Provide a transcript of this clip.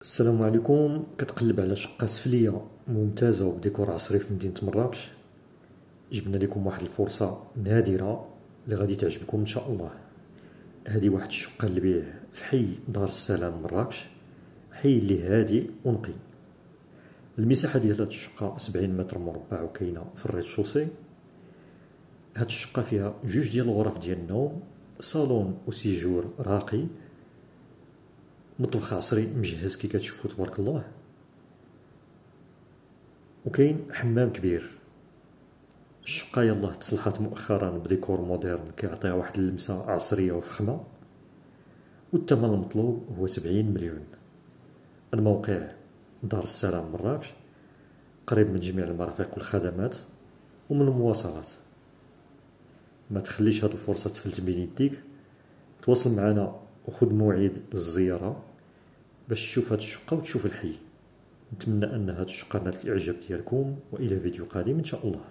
السلام عليكم. كتقلب على شقة سفلية ممتازة وبديكور عصري في مدينة مراكش. جبنا لكم واحد الفرصة نادرة اللي غادي تعجبكم ان شاء الله. هذه واحد الشقة للبيع في حي دار السلام مراكش، حي اللي هادئ ونقي. المساحة ديال هاد الشقة 70 متر مربع وكاينة في الريد شوسي. هاد الشقة فيها جوج ديال الغرف ديال النوم، صالون وسيجور راقي، مطبخ عصري مجهز كي كتشوفوا تبارك الله، وكاين حمام كبير. الشقة يلاه تصلحات مؤخرا بديكور موديرن كيعطيها واحد اللمسة عصرية وفخمة، والثمن المطلوب هو 70 مليون. الموقع دار السلام مراكش، قريب من جميع المرافق والخدمات ومن المواصلات. ما تخليش هاد الفرصة تفلت بين يديك، تواصل معنا وخذ موعد للزيارة باش تشوف هاد الشقة وتشوف الحي. نتمنى ان هاد الشقة نالت الاعجاب ديالكم، والى فيديو قادم ان شاء الله.